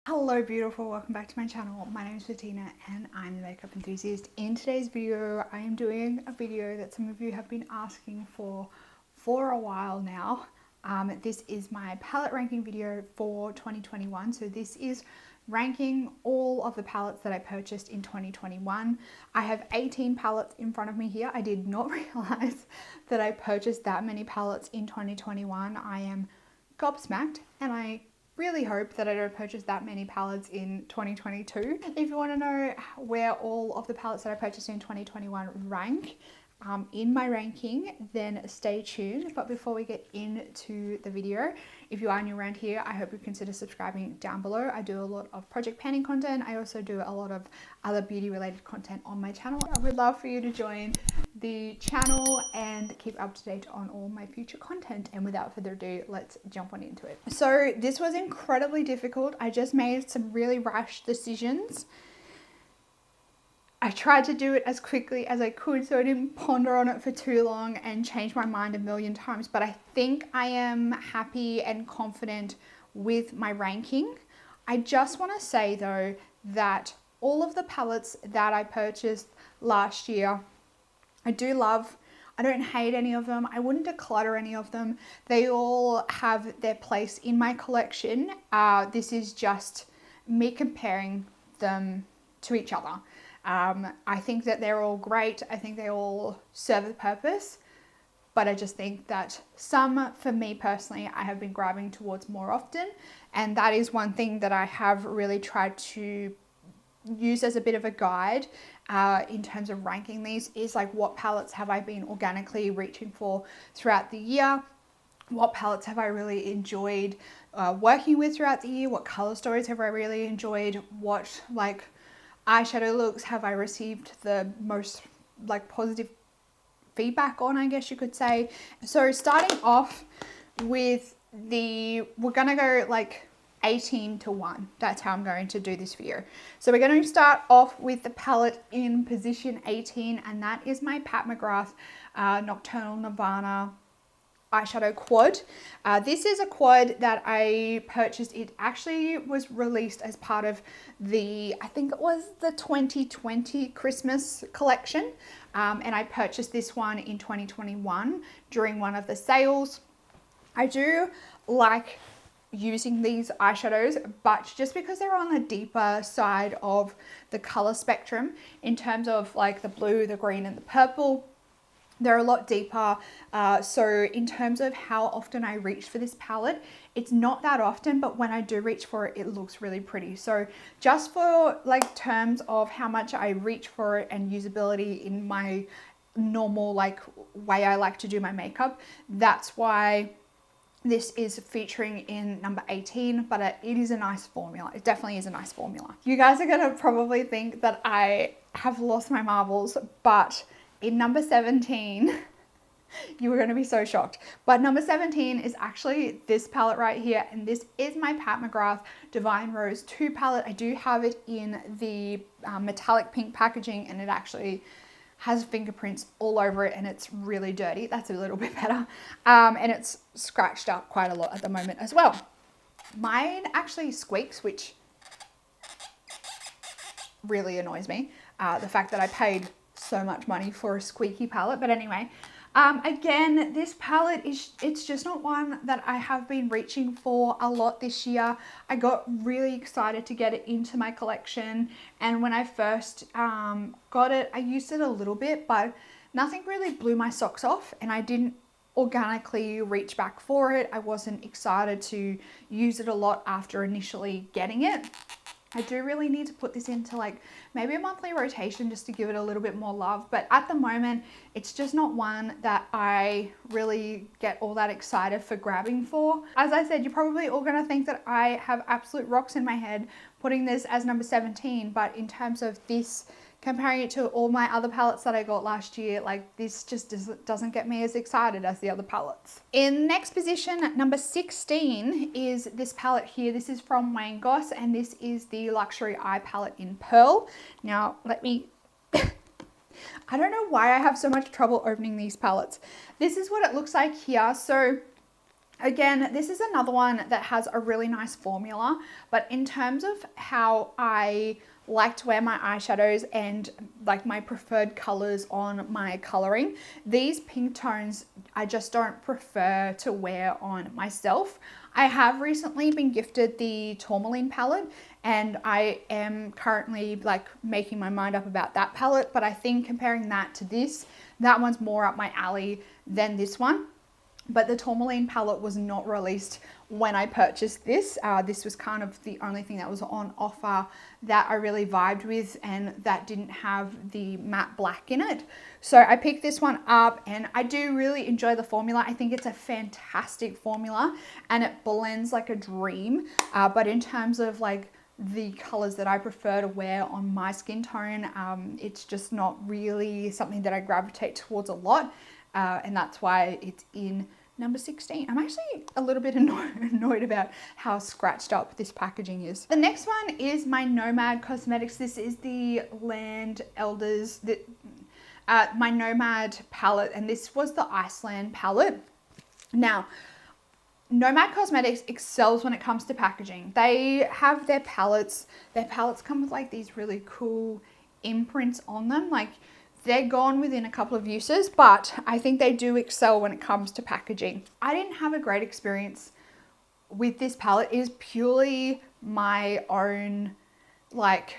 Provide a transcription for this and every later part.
Hello beautiful, welcome back to my channel. My name is Bettina and I'm the makeup enthusiast. In today's video, I am doing a video that some of you have been asking for a while now. This is my palette ranking video for 2021. So this is ranking all of the palettes that I purchased in 2021. I have 18 palettes in front of me here. I did not realize that I purchased that many palettes in 2021. I am gobsmacked and I really hope that I don't purchase that many palettes in 2022. If you want to know where all of the palettes that I purchased in 2021 rank in my ranking, then stay tuned. But before we get into the video, if you are new around here, I hope you consider subscribing down below. I do a lot of project panning content. I also do a lot of other beauty related content on my channel. I would love for you to join the channel and keep up to date on all my future content. And without further ado, let's jump on into it. So this was incredibly difficult. I just made some really rash decisions. I tried to do it as quickly as I could so I didn't ponder on it for too long and change my mind a million times, but I think I am happy and confident with my ranking. I just want to say though that all of the palettes that I purchased last year, I do love. I don't hate any of them. I wouldn't declutter any of them. They all have their place in my collection. This is just me comparing them to each other. I think that they're all great. I think they all serve a purpose, but I just think that some, for me personally, I have been grabbing towards more often. And that is one thing that I have really tried to use as a bit of a guide in terms of ranking these, is like, what palettes have I been organically reaching for throughout the year? What palettes have I really enjoyed working with throughout the year? What color stories have I really enjoyed? What like eyeshadow looks have I received the most like positive feedback on, I guess you could say. So starting off with we're gonna go like 18 to 1. That's how I'm going to do this video. So we're going to start off with the palette in position 18, and that is my Pat McGrath Nocturnal Nirvana eyeshadow quad. This is a quad that I purchased. It actually was released as part of I think it was the 2020 Christmas collection, and I purchased this one in 2021 during one of the sales. I do like using these eyeshadows, but just because they're on the deeper side of the color spectrum in terms of like the blue, the green and the purple, they're a lot deeper. So in terms of how often I reach for this palette, it's not that often, but when I do reach for it, it looks really pretty. So just for like terms of how much I reach for it and usability in my normal like way I like to do my makeup, that's why this is featuring in number 18, but it is a nice formula. It definitely is a nice formula. You guys are gonna probably think that I have lost my marbles, but in number 17, you were gonna be so shocked. But number 17 is actually this palette right here, and this is my Pat McGrath Divine Rose 2 palette. I do have it in the metallic pink packaging, and it actually has fingerprints all over it and it's really dirty. That's a little bit better. And it's scratched up quite a lot at the moment as well. Mine actually squeaks, which really annoys me. The fact that I paid so much money for a squeaky palette. But anyway, again, this palette it's just not one that I have been reaching for a lot this year. I got really excited to get it into my collection, and when I first got it, I used it a little bit, but nothing really blew my socks off, and I didn't organically reach back for it. I wasn't excited to use it a lot after initially getting it. I do really need to put this into like maybe a monthly rotation just to give it a little bit more love. But at the moment, it's just not one that I really get all that excited for grabbing for. As I said, you're probably all gonna think that I have absolute rocks in my head putting this as number 17. But in terms of this, comparing it to all my other palettes that I got last year, like this just doesn't get me as excited as the other palettes. In next position, number 16 is this palette here. This is from Wayne Goss, and this is the Luxury Eye Palette in Pearl. Now, let me, I don't know why I have so much trouble opening these palettes. This is what it looks like here. So Again, this is another one that has a really nice formula, but in terms of how I like to wear my eyeshadows and like my preferred colors on my coloring, these pink tones I just don't prefer to wear on myself. I have recently been gifted the Tourmaline palette, and I am currently like making my mind up about that palette, but I think comparing that to this, that one's more up my alley than this one. But the Tourmaline palette was not released when I purchased this. This was kind of the only thing that was on offer that I really vibed with, and that didn't have the matte black in it. So I picked this one up, and I do really enjoy the formula. I think it's a fantastic formula and it blends like a dream. But in terms of like the colors that I prefer to wear on my skin tone, it's just not really something that I gravitate towards a lot. And that's why it's in number 16. I'm actually a little bit annoyed about how scratched up this packaging is. The next one is my Nomad Cosmetics. This is the Land Elders, my Nomad palette, and this was the Iceland palette. Now, Nomad Cosmetics excels when it comes to packaging. They have their palettes. Their palettes come with like these really cool imprints on them. Like, they're gone within a couple of uses, but I think they do excel when it comes to packaging. I didn't have a great experience with this palette. It is purely my own, like,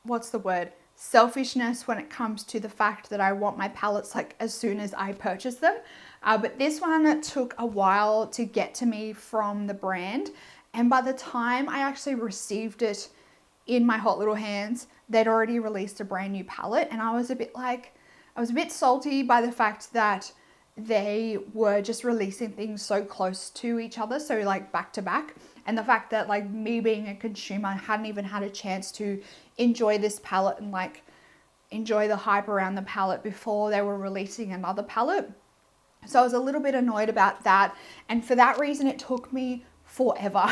what's the word? Selfishness when it comes to the fact that I want my palettes like as soon as I purchase them. But this one took a while to get to me from the brand. And by the time I actually received it in my hot little hands, they'd already released a brand new palette, and I was a bit salty by the fact that they were just releasing things so close to each other, so like back to back, and the fact that like me being a consumer hadn't even had a chance to enjoy this palette and like enjoy the hype around the palette before they were releasing another palette. So I was a little bit annoyed about that, and for that reason it took me forever.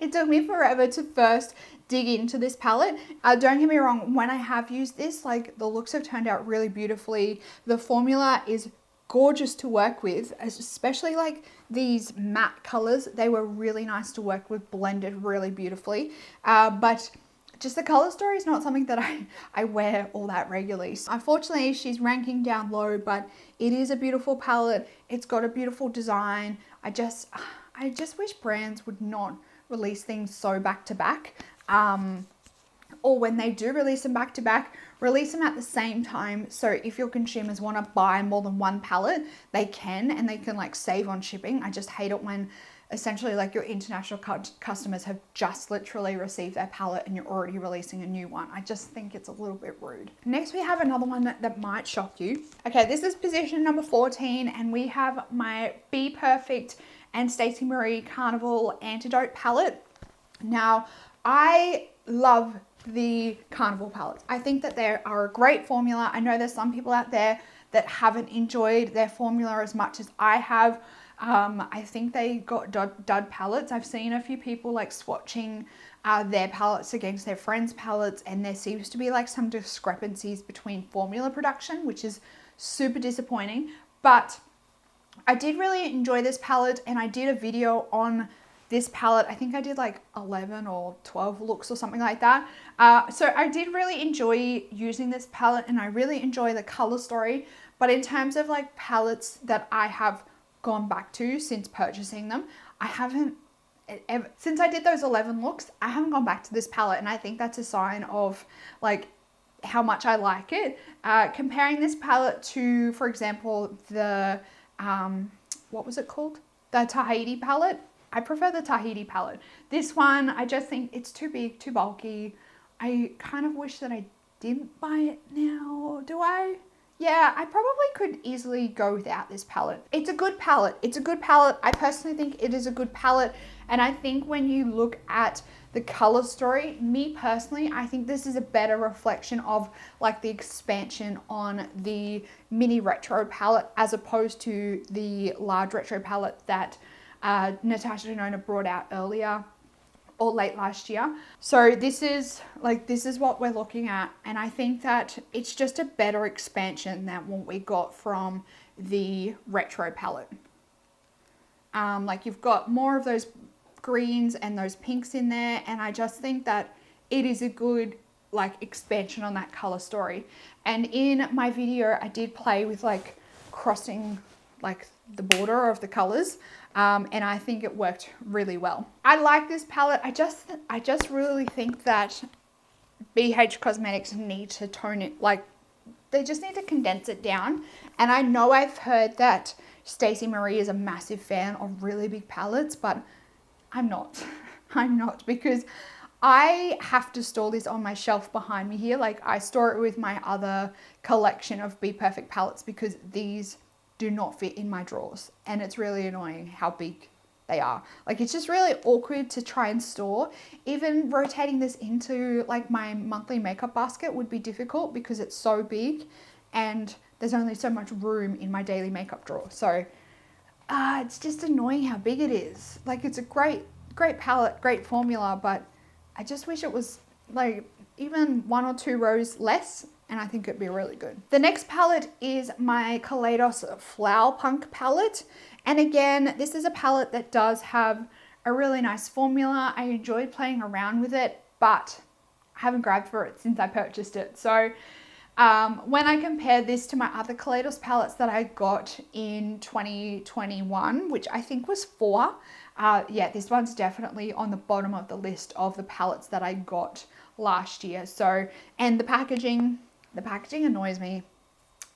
It took me forever to first dig into this palette. Don't get me wrong, when I have used this, like the looks have turned out really beautifully. The formula is gorgeous to work with, especially like these matte colors. They were really nice to work with, blended really beautifully. But just the color story is not something that I wear all that regularly. So unfortunately, she's ranking down low, but it is a beautiful palette. It's got a beautiful design. I just wish brands would not release things so back to back, or when they do release them back to back, release them at the same time. So if your consumers want to buy more than one palette, they can, and they can like save on shipping. I just hate it when essentially like your international customers have just literally received their palette and you're already releasing a new one. I just think it's a little bit rude. Next, we have another one that might shock you. Okay, this is position number 14, and we have my Be Perfect and Stacey Marie Carnival Antidote palette. Now, I love the Carnival palettes. I think that they are a great formula. I know there's some people out there that haven't enjoyed their formula as much as I have. I think they got dud palettes. I've seen a few people like swatching their palettes against their friends' palettes, and there seems to be like some discrepancies between formula production, which is super disappointing. But I did really enjoy this palette, and I did a video on this palette. I think I did like 11 or 12 looks or something like that. So I did really enjoy using this palette, and I really enjoy the color story. But in terms of like palettes that I have gone back to since purchasing them, I haven't ever, since I did those 11 looks, I haven't gone back to this palette, and I think that's a sign of like how much I like it. Comparing this palette to, for example, the what was it called? The Tahiti palette. I prefer the Tahiti palette. This one, I just think it's too big, too bulky. I kind of wish that I didn't buy it now. Do I? Yeah, I probably could easily go without this palette. It's a good palette. It's a good palette. I personally think it is a good palette. And I think when you look at the color story, me personally, I think this is a better reflection of like the expansion on the mini retro palette as opposed to the large retro palette that Natasha Denona brought out earlier or late last year. So this is what we're looking at, and I think that it's just a better expansion than what we got from the retro palette. Like you've got more of those greens and those pinks in there, and I just think that it is a good like expansion on that color story. And in my video I did play with like crossing like the border of the colors, and I think it worked really well. I like this palette. I just really think that BH Cosmetics need to tone it, like they just need to condense it down. And I know I've heard that Stacey Marie is a massive fan of really big palettes, but I'm not. I'm not, because I have to store this on my shelf behind me here. Like I store it with my other collection of Be Perfect palettes because these do not fit in my drawers, and it's really annoying how big they are. Like it's just really awkward to try and store. Even rotating this into like my monthly makeup basket would be difficult because it's so big and there's only so much room in my daily makeup drawer. So it's just annoying how big it is. Like it's a great palette, great formula, but I just wish it was like even 1 or 2 rows less, and I think it'd be really good. The next palette is my Kaleidos Flower Punk palette. And again, this is a palette that does have a really nice formula. I enjoyed playing around with it, but I haven't grabbed for it since I purchased it. So when I compare this to my other Kaleidos palettes that I got in 2021, which I think was 4, yeah, this one's definitely on the bottom of the list of the palettes that I got last year. So, and the packaging annoys me.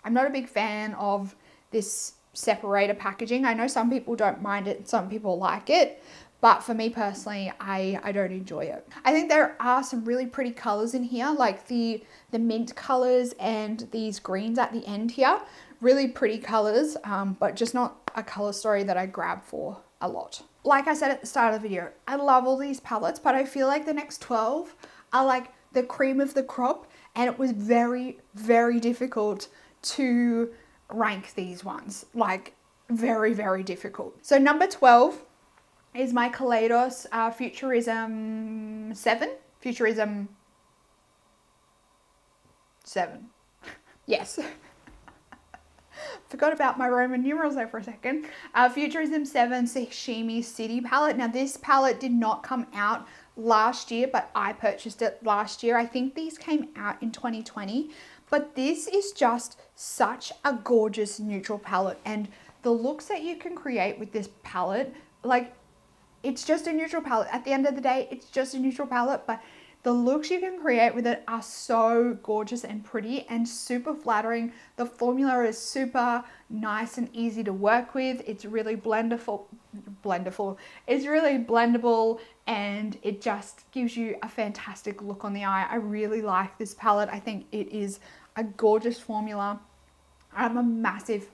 I'm not a big fan of this separator packaging. I know some people don't mind it, some people like it, but for me personally, I don't enjoy it. I think there are some really pretty colors in here, like the mint colors and these greens at the end here. Really pretty colors, but just not a color story that I grab for a lot. Like I said at the start of the video, I love all these palettes, but I feel like the next 12 are like the cream of the crop, and it was very, very difficult to rank these ones. Like very, very difficult. So number 12 is my Kaleidos Futurism 7. Futurism 7. Yes. Forgot about my Roman numerals there for a second. Futurism 7 Sashimi City palette. Now this palette did not come out last year, but I purchased it last year. I think these came out in 2020, but this is just such a gorgeous neutral palette, and the looks that you can create with this palette, like it's just a neutral palette. At the end of the day, it's just a neutral palette, but the looks you can create with it are so gorgeous and pretty and super flattering. The formula is super nice and easy to work with. It's really blendable. It's really blendable, and it just gives you a fantastic look on the eye. I really like this palette. I think it is a gorgeous formula. I'm a massive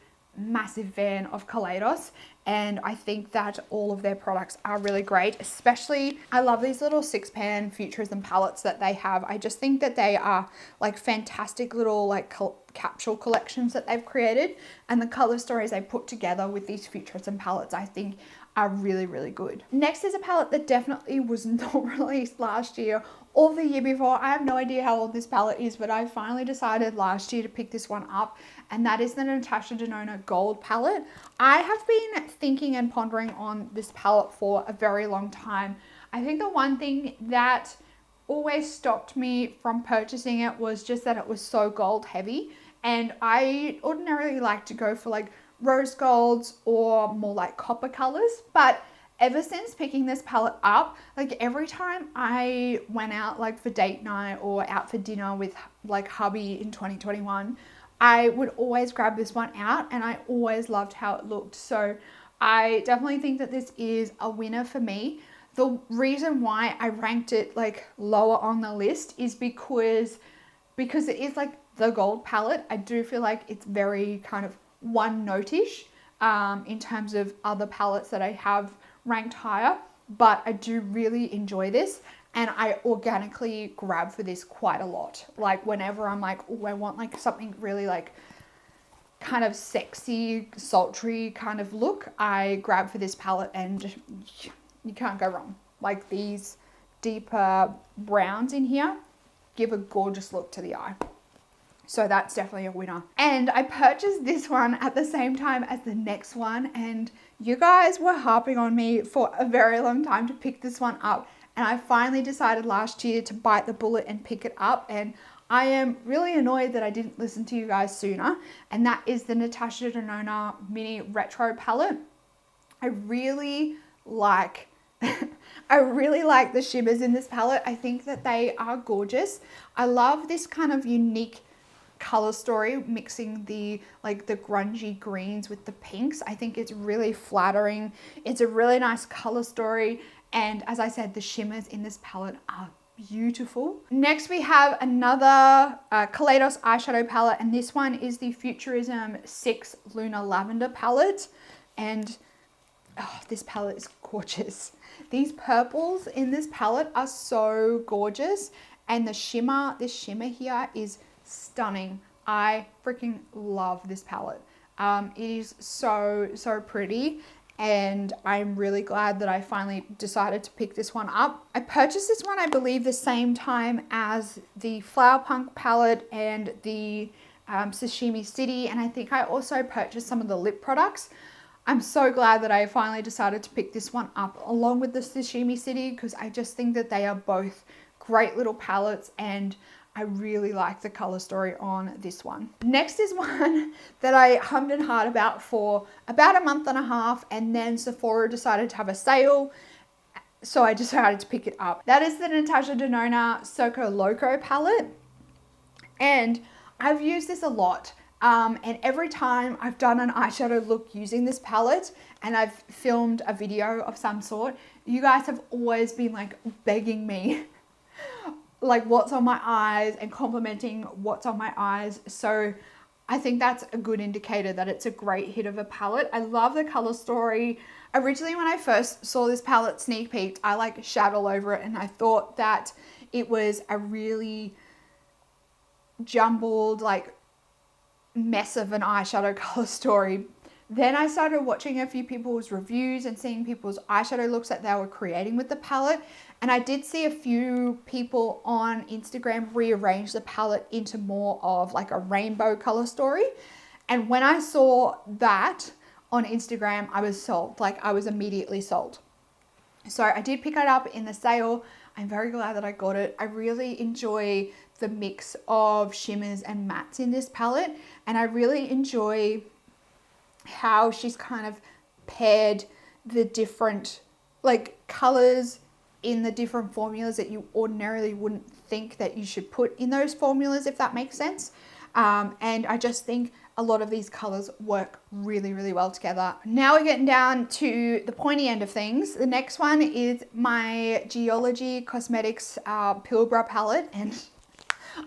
fan of Kaleidos, and I think that all of their products are really great. Especially, I love these little 6-pan Futurism palettes that they have. I just think that they are like fantastic little like capsule collections that they've created, and the color stories they put together with these Futurism palettes I think are really, really good. Next is a palette that definitely was not released last year or the year before. I have no idea how old this palette is, but I finally decided last year to pick this one up, and that is the Natasha Denona Gold palette. I have been thinking and pondering on this palette for a very long time. I think the one thing that always stopped me from purchasing it was just that it was so gold heavy, and I ordinarily like to go for like rose golds or more like copper colors, but ever since picking this palette up, like every time I went out like for date night or out for dinner with like hubby in 2021, I would always grab this one out, and I always loved how it looked. So I definitely think that this is a winner for me. The reason why I ranked it like lower on the list is because it is like the gold palette. I do feel like it's very kind of one note-ish in terms of other palettes that I have ranked higher, but I do really enjoy this, and I organically grab for this quite a lot. Like whenever I'm like, oh, I want like something really like kind of sexy, sultry kind of look, I grab for this palette, and you can't go wrong. Like these deeper browns in here give a gorgeous look to the eye. So that's definitely a winner. And I purchased this one at the same time as the next one. And you guys were harping on me for a very long time to pick this one up. And I finally decided last year to bite the bullet and pick it up. And I am really annoyed that I didn't listen to you guys sooner. And that is the Natasha Denona Mini Retro Palette. I really like the shimmers in this palette. I think that they are gorgeous. I love this kind of unique color story, mixing the grungy greens with the pinks. I think it's really flattering. It's a really nice color story. And as I said, the shimmers in this palette are beautiful. Next, we have another Kaleidos eyeshadow palette, and this one is the Futurism 6 Lunar Lavender palette. And oh, this palette is gorgeous. These purples in this palette are so gorgeous. And this shimmer here is stunning. I freaking love this palette. It is so pretty. And I'm really glad that I finally decided to pick this one up. I purchased this one, I believe, the same time as the Flower Punk palette and the Sashimi City. And I think I also purchased some of the lip products. I'm so glad that I finally decided to pick this one up along with the Sashimi City, because I just think that they are both great little palettes and I really like the color story on this one. Next is one that I hummed and hawed about for about a month and a half, and then Sephora decided to have a sale, so I decided to pick it up. That is the Natasha Denona Soco Loco palette, and I've used this a lot. And every time I've done an eyeshadow look using this palette and I've filmed a video of some sort, you guys have always been like begging me like what's on my eyes and complimenting what's on my eyes. So I think that's a good indicator that it's a great hit of a palette. I love the color story. Originally, when I first saw this palette sneak peeked, I like shat all over it and I thought that it was a really jumbled like mess of an eyeshadow color story. Then I started watching a few people's reviews and seeing people's eyeshadow looks that they were creating with the palette. And I did see a few people on Instagram rearrange the palette into more of like a rainbow color story. And when I saw that on Instagram, I was sold. Like I was immediately sold. So I did pick it up in the sale. I'm very glad that I got it. I really enjoy the mix of shimmers and mattes in this palette. And I really enjoy how she's kind of paired the different like colors in the different formulas that you ordinarily wouldn't think that you should put in those formulas, if that makes sense. And I just think a lot of these colors work really well together. Now we're getting down to the pointy end of things. The next one is my Geology Cosmetics Pilbara palette, and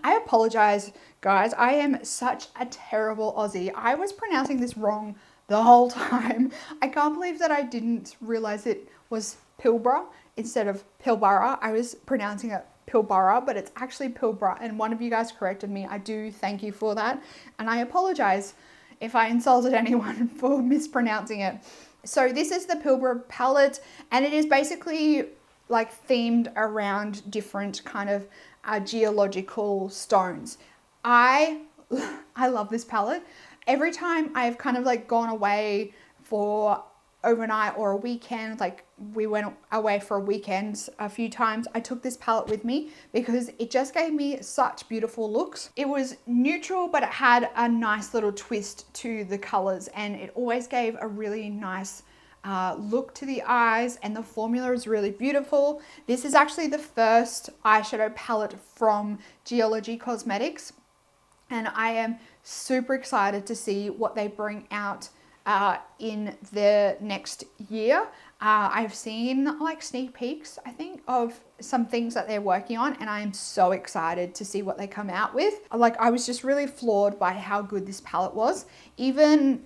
I apologize guys, I am such a terrible Aussie. I was pronouncing this wrong the whole time. I can't believe that I didn't realize it was Pilbara instead of Pilbara. I was pronouncing it Pilbara, but it's actually Pilbara, and one of you guys corrected me. I do thank you for that, and I apologize if I insulted anyone for mispronouncing it. So this is the Pilbara palette, and it is basically like themed around different kind of geological stones. I love this palette. Every time I've kind of like gone away for overnight or a weekend, like we went away for a weekend a few times, I took this palette with me because it just gave me such beautiful looks. It was neutral, but it had a nice little twist to the colors, and it always gave a really nice look to the eyes, and the formula is really beautiful. This is actually the first eyeshadow palette from Geology Cosmetics, and I am super excited to see what they bring out in the next year. I've seen like sneak peeks, I think, of some things that they're working on, and I am so excited to see what they come out with. Like, I was just really floored by how good this palette was. Even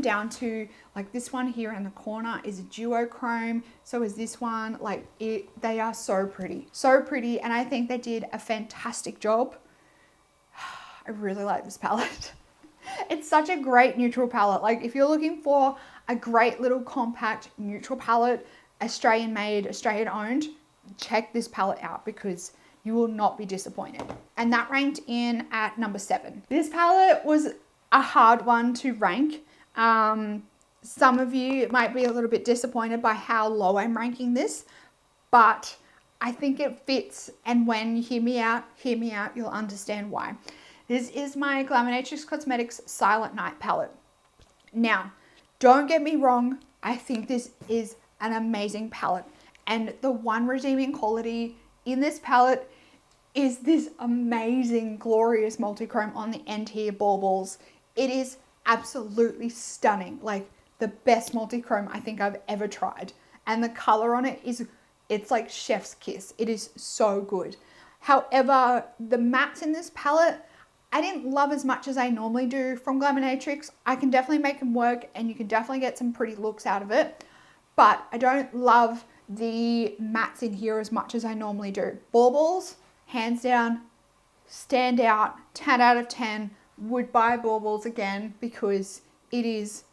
down to like this one here in the corner is a duochrome. So is this one. Like they are so pretty, and I think they did a fantastic job. I really like this palette. It's such a great neutral palette. Like if you're looking for a great little compact neutral palette, Australian made, Australian owned, check this palette out because You will not be disappointed. And that ranked in at number 7. This palette was a hard one to rank. Some of you might be a little bit disappointed by how low I'm ranking this, but I think it fits. And when you hear me out, you'll understand why. This is my Nature Cosmetics Silent Night palette. Now, don't get me wrong. I think this is an amazing palette. And the one redeeming quality in this palette is this amazing, glorious multichrome on the end here, baubles. It is absolutely stunning. Like the best multichrome I think I've ever tried. And the color on it it's like chef's kiss. It is so good. However, the mattes in this palette, I didn't love as much as I normally do from Glamonatrix. I can definitely make them work and you can definitely get some pretty looks out of it. But I don't love the mattes in here as much as I normally do. Baubles, hands down, stand out, 10 out of 10. Would buy baubles again because it is,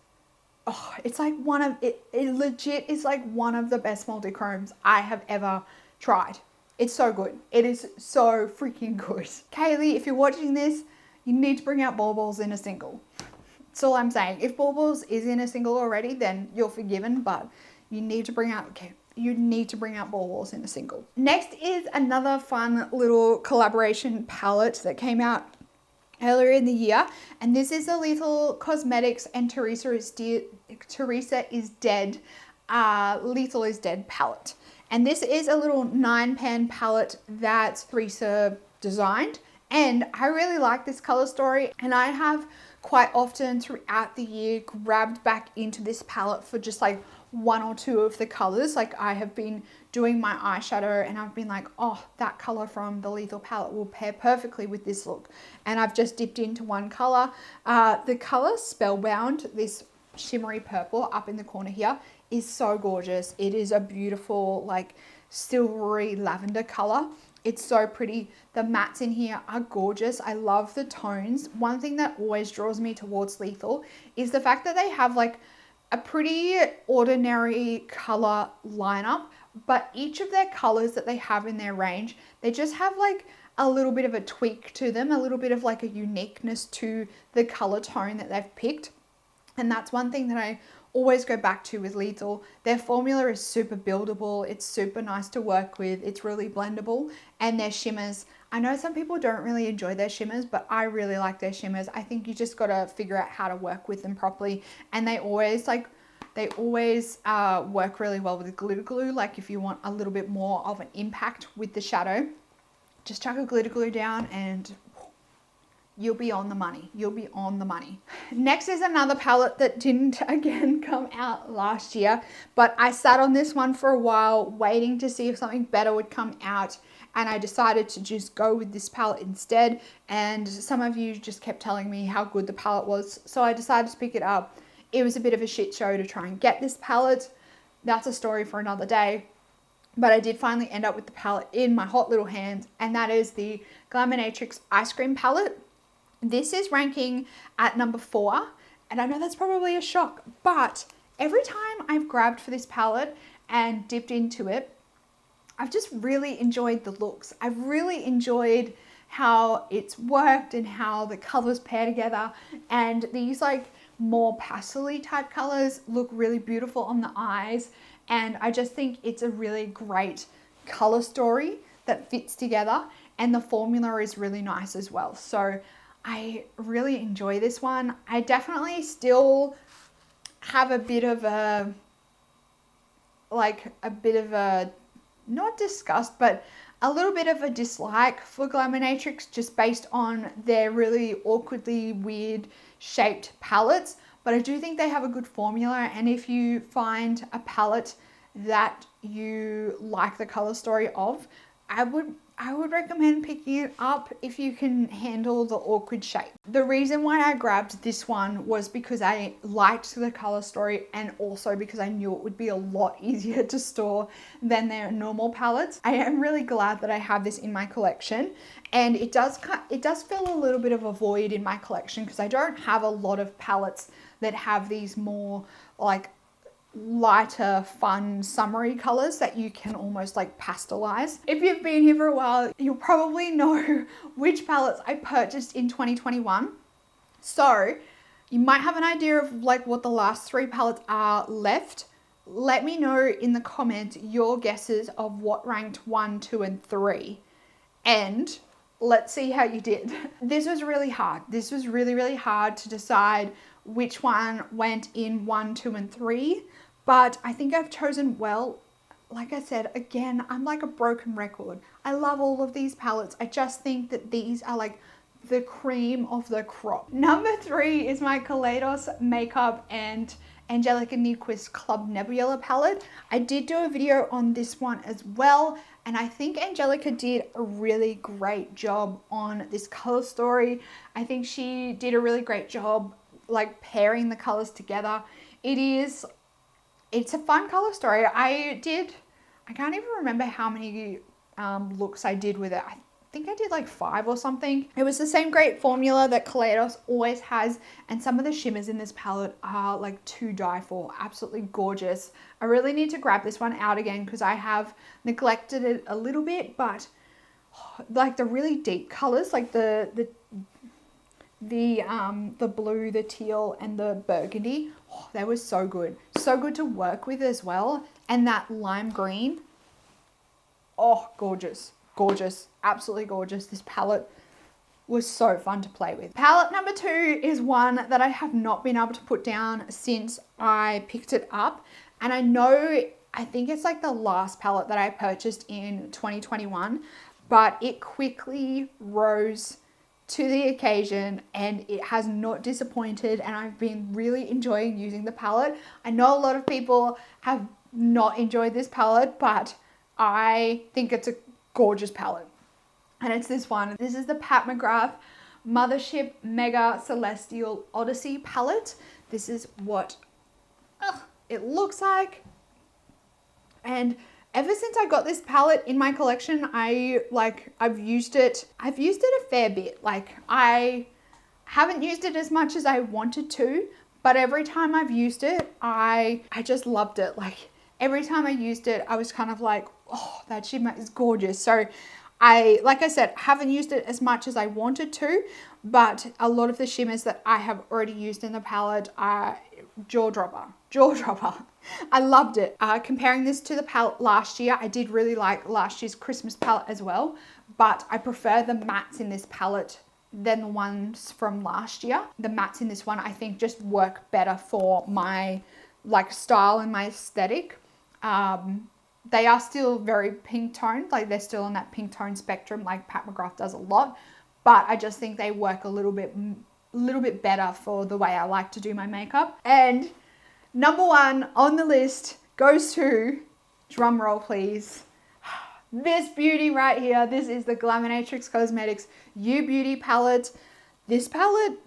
it's like it legit is like one of the best multichromes I have ever tried. It's so good. It is so freaking good. Kaylee, if you're watching this, you need to bring out baubles in a single. That's all I'm saying. If baubles is in a single already, then you're forgiven, but you need to bring out, baubles in a single. Next is another fun little collaboration palette that came out earlier in the year, and this is the Lethal Cosmetics and Teresa is Dead Lethal is Dead palette. And this is a little 9-pan palette that Teresa designed. And I really like this color story. And I have quite often throughout the year grabbed back into this palette for just like one or two of the colors. Like I have been doing my eyeshadow and I've been like, oh, that color from the Lethal palette will pair perfectly with this look. And I've just dipped into one color. The color Spellbound, this shimmery purple up in the corner here, is so gorgeous. It is a beautiful like silvery lavender color. It's so pretty. The mattes in here are gorgeous. I love the tones. One thing that always draws me towards Lethal is the fact that they have like a pretty ordinary color lineup, but each of their colors that they have in their range, they just have like a little bit of a tweak to them, a little bit of like a uniqueness to the color tone that they've picked. And that's one thing that I always go back to with Lethal. Their formula is super buildable. It's super nice to work with. It's really blendable. And their shimmers, I know some people don't really enjoy their shimmers, but I really like their shimmers. I think you just got to figure out how to work with them properly. And they always work really well with glitter glue. Like if you want a little bit more of an impact with the shadow, just chuck a glitter glue down and you'll be on the money. You'll be on the money. Next is another palette that didn't again come out last year, but I sat on this one for a while waiting to see if something better would come out, and I decided to just go with this palette instead. And some of you just kept telling me how good the palette was, so I decided to pick it up. It was a bit of a shit show to try and get this palette. That's a story for another day. But I did finally end up with the palette in my hot little hands, and that is the Glamonatrix Ice Cream Palette. This is ranking at number 4, and I know that's probably a shock, but every time I've grabbed for this palette and dipped into it, I've just really enjoyed the looks. I've really enjoyed how it's worked and how the colors pair together, and these like more pastel-y type colors look really beautiful on the eyes, and I just think it's a really great color story that fits together, and the formula is really nice as well. So I really enjoy this one. I definitely still have a bit of a not disgust, but a little bit of a dislike for Glamonatrix just based on their really awkwardly weird shaped palettes. But I do think they have a good formula, and if you find a palette that you like the color story of, I would recommend picking it up if you can handle the awkward shape. The reason why I grabbed this one was because I liked the color story, and also because I knew it would be a lot easier to store than their normal palettes. I am really glad that I have this in my collection, and it does fill a little bit of a void in my collection because I don't have a lot of palettes that have these more like lighter, fun, summery colors that you can almost like pastelize. If you've been here for a while, you'll probably know which palettes I purchased in 2021. So you might have an idea of like what the last 3 palettes are left. Let me know in the comments your guesses of what ranked 1, 2, and 3. And let's see how you did. This was really hard. This was really, really hard to decide which one went in 1, 2, and 3. But I think I've chosen well. Like I said, again, I'm like a broken record. I love all of these palettes. I just think that these are like the cream of the crop. Number 3 is my Kaleidos Makeup and Angelica Nyquist Club Nebula palette. I did do a video on this one as well, and I think Angelica did a really great job on this color story. I think she did a really great job like pairing the colors together. It's a fun color story. I can't even remember how many looks I did with it. I think I did like 5 or something. It was the same great formula that Kaleidos always has, and some of the shimmers in this palette are like to die for. Absolutely gorgeous. I really need to grab this one out again because I have neglected it a little bit, but like the really deep colors, like the blue, the teal, and the burgundy, they were so good. So good to work with as well. And that lime green, oh, gorgeous. Gorgeous, absolutely gorgeous. This palette was so fun to play with. Palette number 2 is one that I have not been able to put down since I picked it up. And I think it's like the last palette that I purchased in 2021, but it quickly rose to the occasion and it has not disappointed, and I've been really enjoying using the palette. I know a lot of people have not enjoyed this palette, but I think it's a gorgeous palette, and it's this one. This is the Pat McGrath Mothership Mega Celestial Odyssey palette. This is what it looks like, and ever since I got this palette in my collection, I've used it a fair bit. Like, I haven't used it as much as I wanted to, but every time I've used it, I just loved it. Like, every time I used it, I was kind of like, oh, that shimmer is gorgeous. So like I said, haven't used it as much as I wanted to, but a lot of the shimmers that I have already used in the palette are jaw dropper. I loved it. Comparing this to the palette last year, I did really like last year's Christmas palette as well, but I prefer the mattes in this palette than the ones from last year. The mattes in this one, I think, just work better for my like style and my aesthetic. They are still very pink toned, like they're still on that pink tone spectrum like Pat McGrath does a lot, but I just think they work a little bit better for the way I like to do my makeup. And number 1 on the list goes to, drum roll please, this beauty right here. This is the Namadrix Cosmetics You Beauty palette. This palette,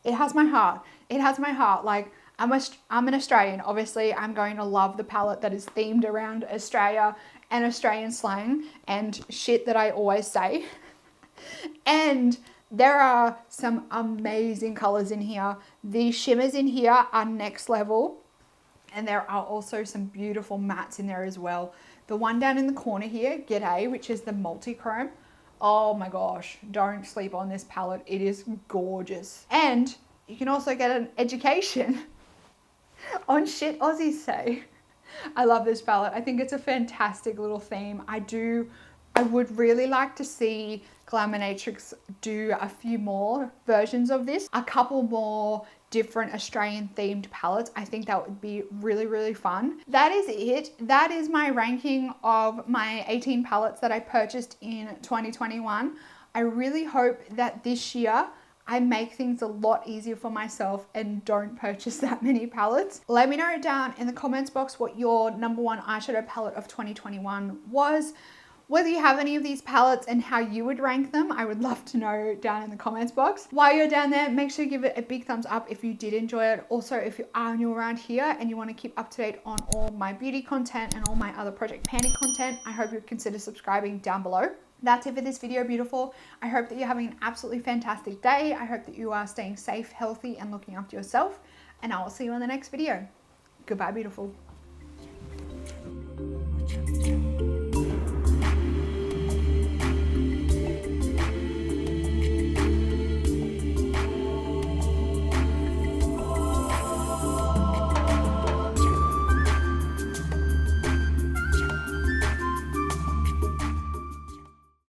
it has my heart. It has my heart. Like, I'm an Australian. Obviously, I'm going to love the palette that is themed around Australia and Australian slang and shit that I always say. And there are some amazing colors in here. The shimmers in here are next level. And there are also some beautiful mattes in there as well. The one down in the corner here, G'day, which is the multi-chrome. Oh my gosh, don't sleep on this palette. It is gorgeous. And you can also get an education on shit Aussies say. I love this palette. I think it's a fantastic little theme. I would really like to see Namadrix do a few more versions of this, a couple more different Australian themed palettes. I think that would be really, really fun. That is it. That is my ranking of my 18 palettes that I purchased in 2021. I really hope that this year I make things a lot easier for myself and don't purchase that many palettes. Let me know down in the comments box what your number 1 eyeshadow palette of 2021 was. Whether you have any of these palettes and how you would rank them, I would love to know down in the comments box. While you're down there, make sure you give it a big thumbs up if you did enjoy it. Also, if you are new around here and you want to keep up to date on all my beauty content and all my other Project Panic content, I hope you'd consider subscribing down below. That's it for this video, beautiful. I hope that you're having an absolutely fantastic day. I hope that you are staying safe, healthy, and looking after yourself. And I will see you in the next video. Goodbye, beautiful.